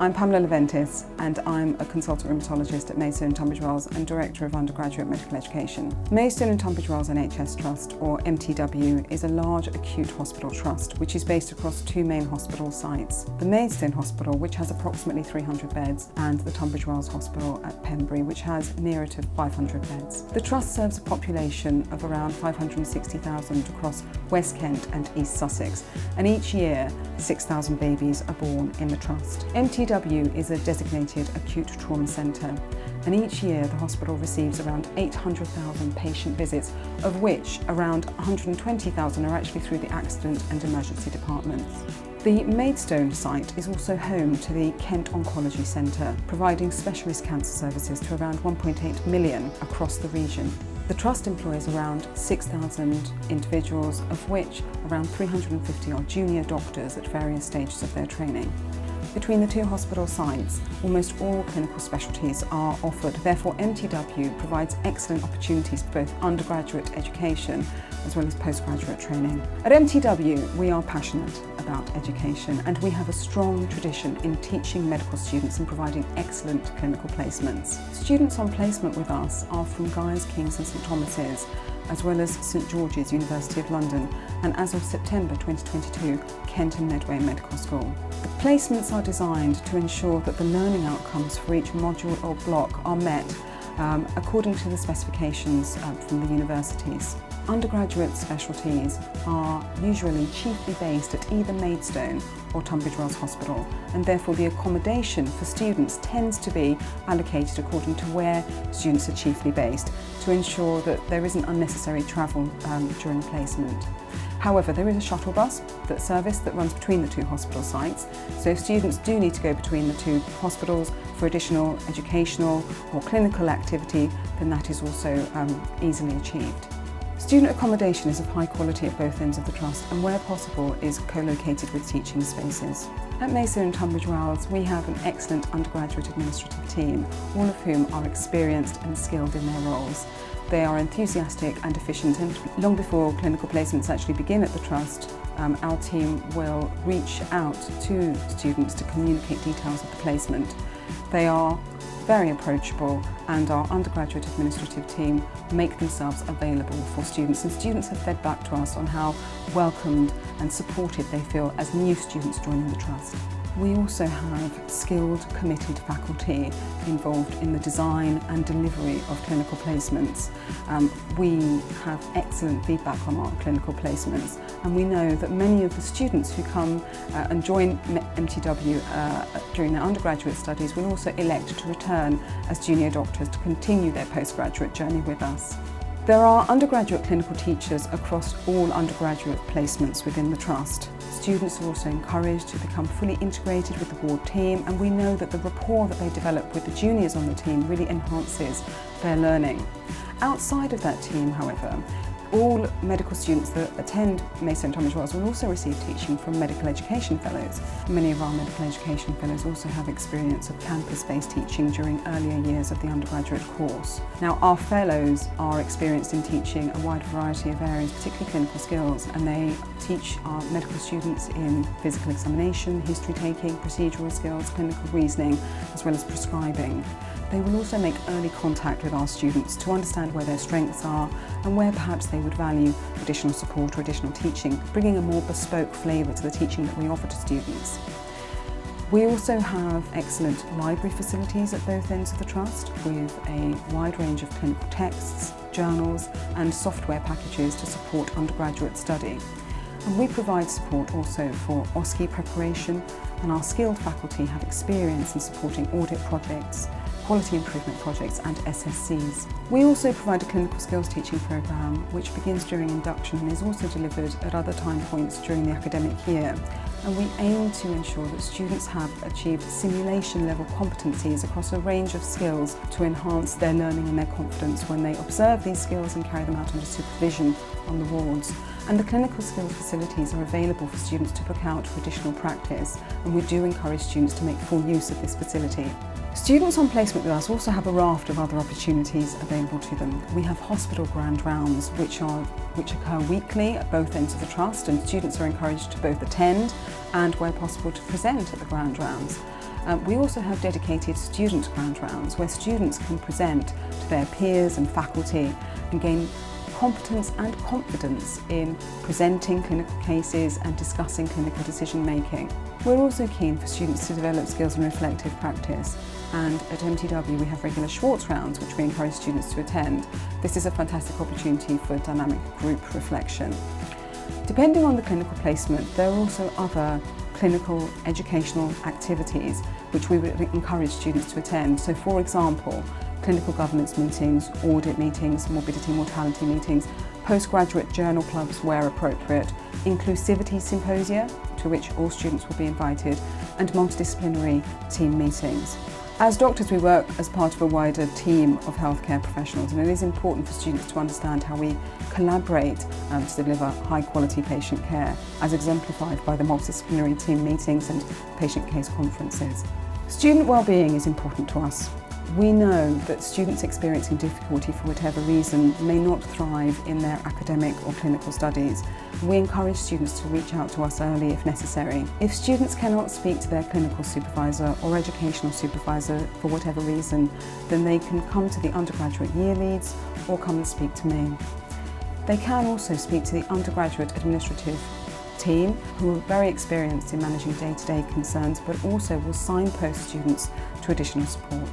I'm Pamela Leventis and I'm a consultant rheumatologist at Maidstone and Tunbridge Wells and Director of Undergraduate Medical Education. Maidstone and Tunbridge Wells NHS Trust, or MTW, is a large acute hospital trust which is based across two main hospital sites. The Maidstone Hospital, which has approximately 300 beds, and the Tunbridge Wells Hospital at Pembury, which has nearer to 500 beds. The trust serves a population of around 560,000 across West Kent and East Sussex, and each year 6,000 babies are born in the trust. MTW is a designated acute trauma centre, and each year the hospital receives around 800,000 patient visits, of which around 120,000 are actually through the accident and emergency departments. The Maidstone site is also home to the Kent Oncology Centre, providing specialist cancer services to around 1.8 million across the region. The Trust employs around 6,000 individuals, of which around 350 are junior doctors at various stages of their training. Between the two hospital sites, almost all clinical specialties are offered. Therefore, MTW provides excellent opportunities for both undergraduate education as well as postgraduate training. At MTW, we are passionate about education and we have a strong tradition in teaching medical students and providing excellent clinical placements. Students on placement with us are from Guy's, King's and St Thomas's, as well as St George's, University of London, and as of September 2022, Kent and Medway Medical School. The placements are designed to ensure that the learning outcomes for each module or block are met according to the specifications from the universities. Undergraduate specialties are usually chiefly based at either Maidstone or Tunbridge Wells Hospital, and therefore the accommodation for students tends to be allocated according to where students are chiefly based, to ensure that there isn't unnecessary travel during placement. However, there is a shuttle bus that runs between the two hospital sites, so if students do need to go between the two hospitals for additional educational or clinical activity, then that is also easily achieved. Student accommodation is of high quality at both ends of the trust and where possible is co-located with teaching spaces. At Maidstone and Tunbridge Wells we have an excellent undergraduate administrative team, all of whom are experienced and skilled in their roles. They are enthusiastic and efficient, and long before clinical placements actually begin at the trust, our team will reach out to students to communicate details of the placement. They are very approachable, and our undergraduate administrative team make themselves available for students, and students have fed back to us on how welcomed and supported they feel as new students joining the trust. We also have skilled, committed faculty involved in the design and delivery of clinical placements. We have excellent feedback on our clinical placements, and we know that many of the students who come and join MTW during their undergraduate studies will also elect to return as junior doctors to continue their postgraduate journey with us. There are undergraduate clinical teachers across all undergraduate placements within the Trust. Students are also encouraged to become fully integrated with the ward team, and we know that the rapport that they develop with the juniors on the team really enhances their learning. Outside of that team, however, all medical students that attend Maidstone and Tunbridge Wells will also receive teaching from medical education fellows. Many of our medical education fellows also have experience of campus-based teaching during earlier years of the undergraduate course. Now, our fellows are experienced in teaching a wide variety of areas, particularly clinical skills, and they teach our medical students in physical examination, history taking, procedural skills, clinical reasoning, as well as prescribing. They will also make early contact with our students to understand where their strengths are and where perhaps they would value additional support or additional teaching, bringing a more bespoke flavour to the teaching that we offer to students. We also have excellent library facilities at both ends of the Trust, with a wide range of clinical texts, journals and software packages to support undergraduate study. And we provide support also for OSCE preparation, and our skilled faculty have experience in supporting audit projects, quality improvement projects and SSCs. We also provide a clinical skills teaching programme which begins during induction and is also delivered at other time points during the academic year. And we aim to ensure that students have achieved simulation level competencies across a range of skills to enhance their learning and their confidence when they observe these skills and carry them out under supervision on the wards. And the clinical skills facilities are available for students to book out for additional practice, and we do encourage students to make full use of this facility. Students on placement with us also have a raft of other opportunities available to them. We have hospital grand rounds which occur weekly at both ends of the Trust, and students are encouraged to both attend and, where possible, to present at the grand rounds. We also have dedicated student ground rounds where students can present to their peers and faculty and gain competence and confidence in presenting clinical cases and discussing clinical decision making. We're also keen for students to develop skills in reflective practice, and at MTW we have regular Schwartz rounds which we encourage students to attend. This is a fantastic opportunity for dynamic group reflection. Depending on the clinical placement, there are also other clinical educational activities which we would encourage students to attend. So for example, clinical governance meetings, audit meetings, morbidity mortality meetings, postgraduate journal clubs where appropriate, inclusivity symposia to which all students will be invited, and multidisciplinary team meetings. As doctors, we work as part of a wider team of healthcare professionals, and it is important for students to understand how we collaborate to deliver high quality patient care, as exemplified by the multidisciplinary team meetings and patient case conferences. Student wellbeing is important to us. We know that students experiencing difficulty for whatever reason may not thrive in their academic or clinical studies. We encourage students to reach out to us early if necessary. If students cannot speak to their clinical supervisor or educational supervisor for whatever reason, then they can come to the undergraduate year leads or come and speak to me. They can also speak to the undergraduate administrative team, who are very experienced in managing day-to-day concerns, but also will signpost students to additional support.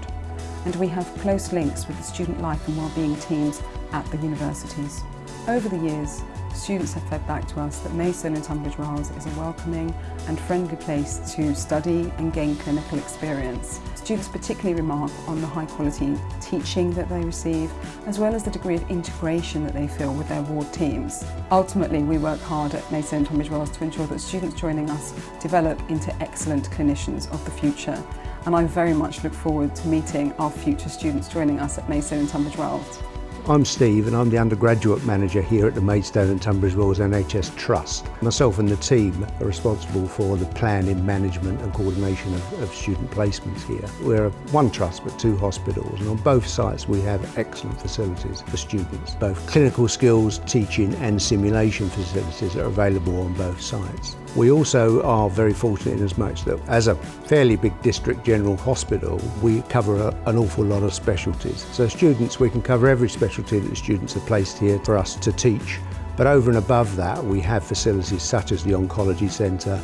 And we have close links with the student life and wellbeing teams at the universities. Over the years, students have fed back to us that Maidstone and Tunbridge Wells is a welcoming and friendly place to study and gain clinical experience. Students particularly remark on the high quality teaching that they receive, as well as the degree of integration that they feel with their ward teams. Ultimately, we work hard at Maidstone and Tunbridge Wells to ensure that students joining us develop into excellent clinicians of the future. And I very much look forward to meeting our future students joining us at Maidstone and Tunbridge Wells. I'm Steve and I'm the undergraduate manager here at the Maidstone and Tunbridge Wells NHS Trust. Myself and the team are responsible for the planning, management and coordination of student placements here. We're one trust but two hospitals, and on both sites we have excellent facilities for students. Both clinical skills, teaching and simulation facilities are available on both sites. We also are very fortunate in as much that as a fairly big district general hospital, we cover an awful lot of specialties. So students, we can cover every specialty that the students are placed here for us to teach. But over and above that, we have facilities such as the Oncology Centre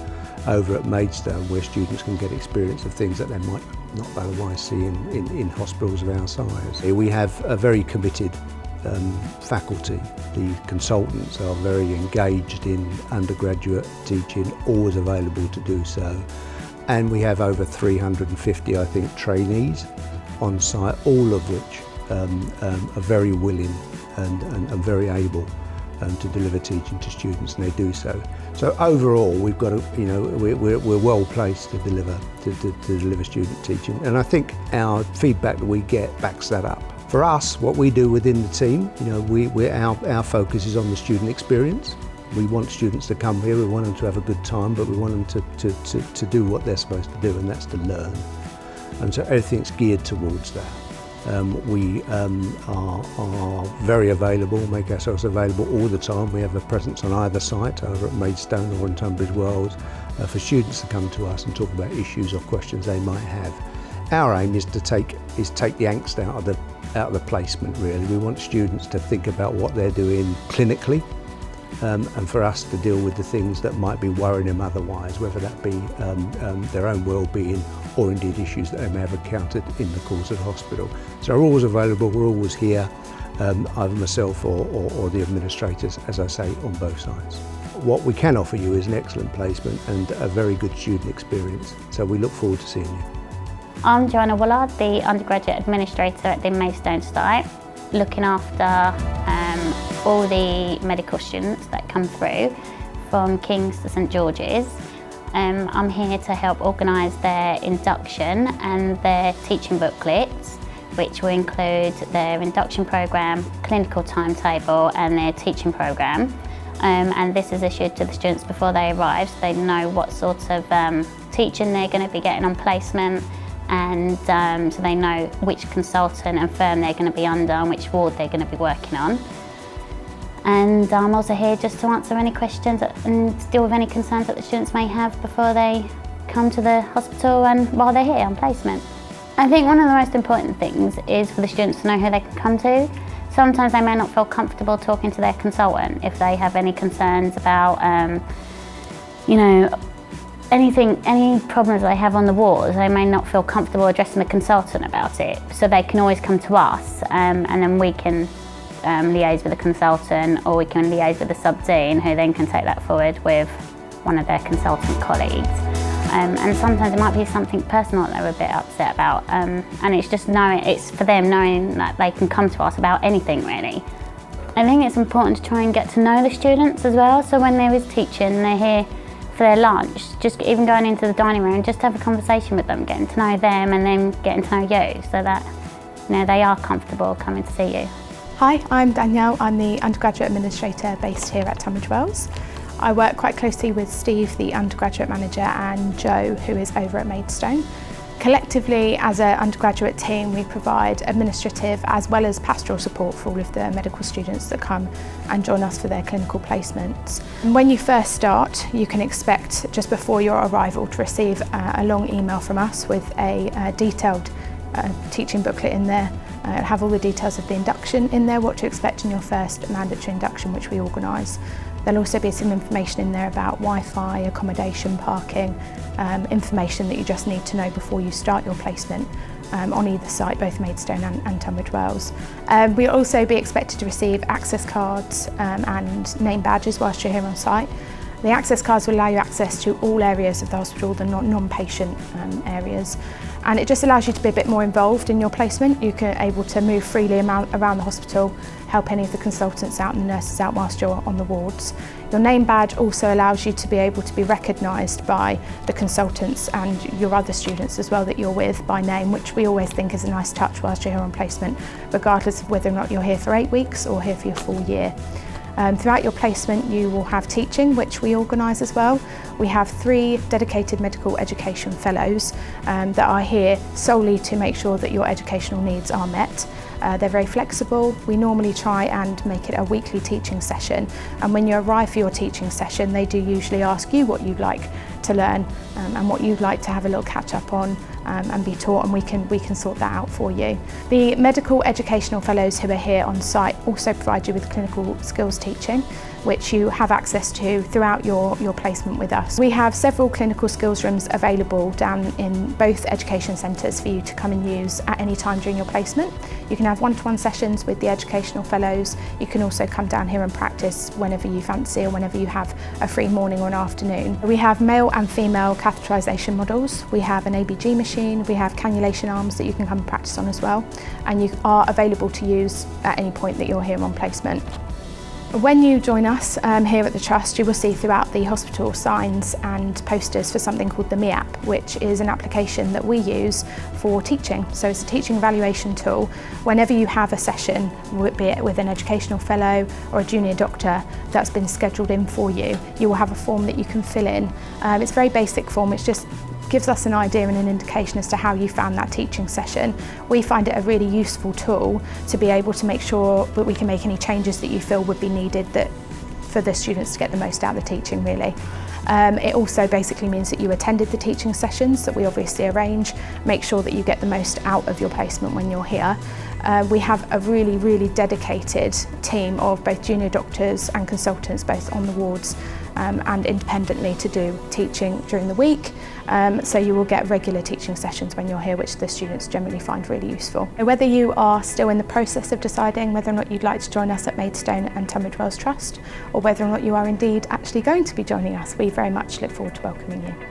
over at Maidstone, where students can get experience of things that they might not otherwise see in hospitals of our size. We have a very committed faculty. The consultants are very engaged in undergraduate teaching, always available to do so. And we have over 350, I think, trainees on site, all of which are very willing and very able to deliver teaching to students, and they do so. So overall, we've got we're well placed to deliver student teaching, and I think our feedback that we get backs that up. For us, what we do within the team, our focus is on the student experience. We want students to come here, we want them to have a good time, but we want them to do what they're supposed to do, and that's to learn. And so everything's geared towards that. We are very available, make ourselves available all the time. We have a presence on either site, over at Maidstone or in Tunbridge Wells, for students to come to us and talk about issues or questions they might have. Our aim is to take the angst out of the placement, really. We want students to think about what they're doing clinically, and for us to deal with the things that might be worrying them otherwise, whether that be their own well-being or indeed issues that they may have encountered in the course of the hospital. So we're always available, we're always here, either myself or the administrators, as I say, on both sides. What we can offer you is an excellent placement and a very good student experience, so we look forward to seeing you. I'm Joanna Woolard, the undergraduate administrator at the Maidstone site, looking after all the medical students that come through from King's to St George's. I'm here to help organise their induction and their teaching booklets, which will include their induction programme, clinical timetable and their teaching programme. And this is issued to the students before they arrive, so they know what sort of teaching they're going to be getting on placement, and so they know which consultant and firm they're going to be under and which ward they're going to be working on. And I'm also here just to answer any questions and deal with any concerns that the students may have before they come to the hospital and while they're here on placement. I think one of the most important things is for the students to know who they can come to. Sometimes they may not feel comfortable talking to their consultant if they have any concerns about, any problems they have on the wards. They may not feel comfortable addressing the consultant about it, so they can always come to us, and then we can liaise with the consultant, or we can liaise with the sub-dean, who then can take that forward with one of their consultant colleagues. And sometimes it might be something personal that they're a bit upset about, and it's just it's for them knowing that they can come to us about anything really. I think it's important to try and get to know the students as well, so when there is teaching and they're here for their lunch, just even going into the dining room, just have a conversation with them, getting to know them and then getting to know you, so that they are comfortable coming to see you. Hi, I'm Danielle. I'm the Undergraduate Administrator based here at Tunbridge Wells. I work quite closely with Steve, the Undergraduate Manager, and Joe, who is over at Maidstone. Collectively, as an undergraduate team, we provide administrative as well as pastoral support for all of the medical students that come and join us for their clinical placements. And when you first start, you can expect just before your arrival to receive a long email from us with a detailed teaching booklet in there. It'll have all the details of the induction in there, what to expect in your first mandatory induction, which we organise. There'll also be some information in there about Wi-Fi, accommodation, parking, information that you just need to know before you start your placement on either site, both Maidstone and Tunbridge Wells. We'll also be expected to receive access cards and name badges whilst you're here on site. The access cards will allow you access to all areas of the hospital, the non-patient areas, and it just allows you to be a bit more involved in your placement. You're able to move freely around the hospital, help any of the consultants out and the nurses out whilst you're on the wards. Your name badge also allows you to be able to be recognised by the consultants and your other students as well that you're with by name, which we always think is a nice touch whilst you're here on placement, regardless of whether or not you're here for 8 weeks or here for your full year. Throughout your placement you will have teaching, which we organise as well. We have 3 dedicated medical education fellows that are here solely to make sure that your educational needs are met. They're very flexible. We normally try and make it a weekly teaching session, and when you arrive for your teaching session they do usually ask you what you'd like to learn and what you'd like to have a little catch up on and be taught, and we can sort that out for you. The medical educational fellows who are here on site also provide you with clinical skills teaching, which you have access to throughout your placement with us. We have several clinical skills rooms available down in both education centres for you to come and use at any time during your placement. You can have one-to-one sessions with the educational fellows. You can also come down here and practice whenever you fancy or whenever you have a free morning or an afternoon. We have male and female catheterisation models. We have an ABG machine. We have cannulation arms that you can come and practice on as well. And you are available to use at any point that you're here on placement. When you join us here at the Trust, you will see throughout the hospital signs and posters for something called the ME app, which is an application that we use for teaching. So it's a teaching evaluation tool. Whenever you have a session, be it with an educational fellow or a junior doctor that's been scheduled in for you, you will have a form that you can fill in. It's a very basic form. It's just gives us an idea and an indication as to how you found that teaching session. We find it a really useful tool to be able to make sure that we can make any changes that you feel would be needed for the students to get the most out of the teaching really. It also basically means that you attended the teaching sessions that we obviously arrange, make sure that you get the most out of your placement when you're here. We have a really dedicated team of both junior doctors and consultants both on the wards and independently to do teaching during the week. So you will get regular teaching sessions when you're here, which the students generally find really useful. Whether you are still in the process of deciding whether or not you'd like to join us at Maidstone and Tunbridge Wells Trust, or whether or not you are indeed actually going to be joining us, we very much look forward to welcoming you.